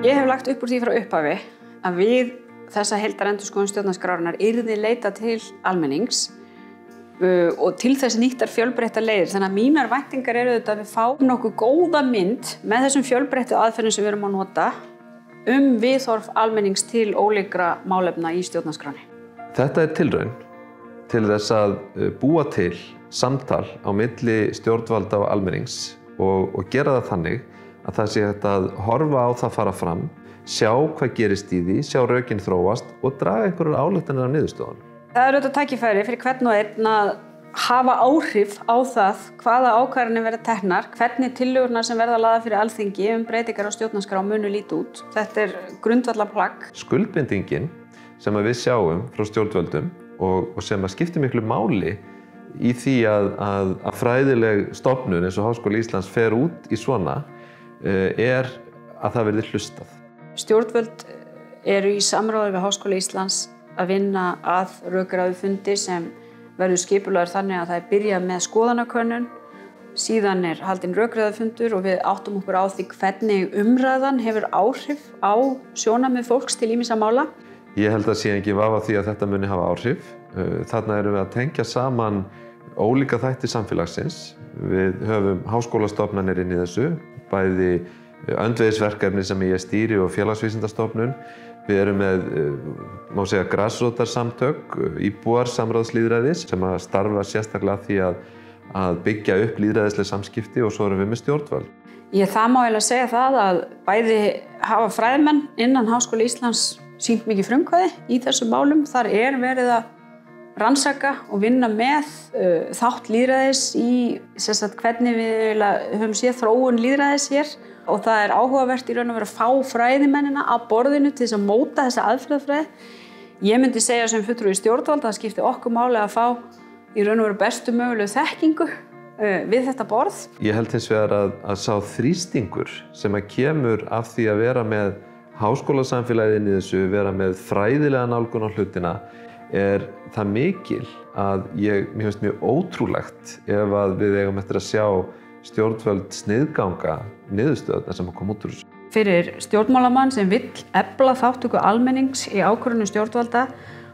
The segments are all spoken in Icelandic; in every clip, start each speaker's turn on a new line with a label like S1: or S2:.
S1: Ég hef lagt upp úr því frá upphafi að við þessa heildarendurskoðun stjórnarskrárinnar yrði leita til almennings og til þess nýttar fjölbreyttar leiðir. Þannig að mínar væntingar eru þetta að við fáum nokkuð góða mynd með þessum fjölbreyttu aðferðum sem við erum að nota viðhorf almennings til ólíkra málefna í stjórnarskránni.
S2: Þetta er tilraun til þess að búa til samtal á milli stjórnvalda og almennings og gera það þannig að það sé hægt að horfa á það fara fram, sjá hvað gerist í því, sjá rökin þróast og draga einhverjar ályktanir af niðurstöðunum. Það
S1: er auðvitað tækifæri fyrir hvern og einn að hafa áhrif á það hvaða ákvarðanir verða teknar, hvernig tillögurnar sem verða lagðar fyrir Alþingi breytingar á stjórnarskrá munu líta út. Þetta er grundvallarplagg.
S2: Skuldbindingin sem við sjáum frá stjórnvöldum og sem skiptir miklu máli í því að fræðileg stofnun eins og Háskóli Íslands fer út í svona er að það verði hlustað.
S1: Stjórnvöld eru í samráði við Háskóla Íslands að vinna að rökræðufundi sem verður skipulagður þannig að það byrjað með skoðanakönnun, síðan haldinn rökræðufundur og við áttum okkur á því hvernig umræðan hefur áhrif á sjónarmið fólks til ýmissa mála.
S2: Ég held að sé engin vafi á því að þetta muni hafa áhrif. Þarna erum við að tengja saman ólíka þætti samfélagsins. Við höfum háskólastofnanir inn í þessu, bæði öndvegisverkefni sem ég stýri og félagsvísindastofnun. Við erum með, má segja, grasrótarsamtök, íbúar samráðslýðræðis sem að starfa sérstaklega að því að byggja upp lýðræðisleg samskipti og svo erum við með stjórnvöld.
S1: Það má eiginlega segja það að bæði hafa fræðimenn innan Háskóla Íslands sýnt mikið frumkvæði í þessum málum. Þar verið að rannsaka og vinna með þátt lýðræðis í hvernig við höfum séð þróun lýðræðis hér. Og það áhugavert í raun og veru að fá fræðimennina að borðinu til þess að móta þessa aðferðafræði. Ég myndi segja sem fulltrúi stjórnvalda að það skipti okkur máli að fá í raun og veru bestu mögulegu þekkingu við þetta borð.
S2: Ég held hins vegar að sá þrýstingur sem kemur af því að vera með háskólasamfélagið inn í þessu, vera með fræðilega nálgun á hlutina, það mikil að mér finnst mjög ótrúlegt ef að við eigum eftir að sjá stjórnvöld sniðganga niðurstöðurnar sem koma út úr þessu.
S1: Fyrir stjórnmálamann sem vill efla þátttöku almennings í ákvörðunum stjórnvalda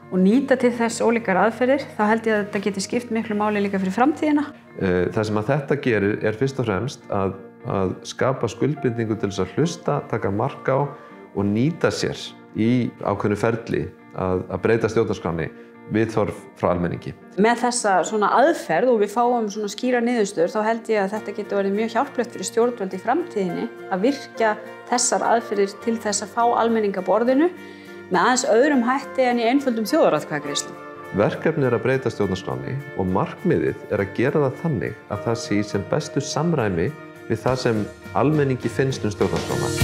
S1: og nýta til þess ólíkar aðferðir, þá held ég að þetta geti skipt miklu máli líka fyrir framtíðina.
S2: Það sem að þetta gerir fyrst og fremst að skapa skuldbindingu til þess að hlusta, taka mark á og nýta sér í ákveðnu ferli að breyta stjórnarskránni viðhorf frá almenningi.
S1: Með þessa svona aðferð og við fáum svona skýra niðurstöður, þá held ég að þetta getur verið mjög hjálplegt fyrir stjórnvöld í framtíðinni að virkja þessar aðferðir til þess að fá almenning að borðinu með aðeins öðrum hætti en í einföldum þjóðaratkvæðagreiðslum.
S2: Verkefnið að breyta stjórnarskránni og markmiðið að gera það þannig að það sé sem bestu samræmi við það sem almenningi finnst stjórnarskrána.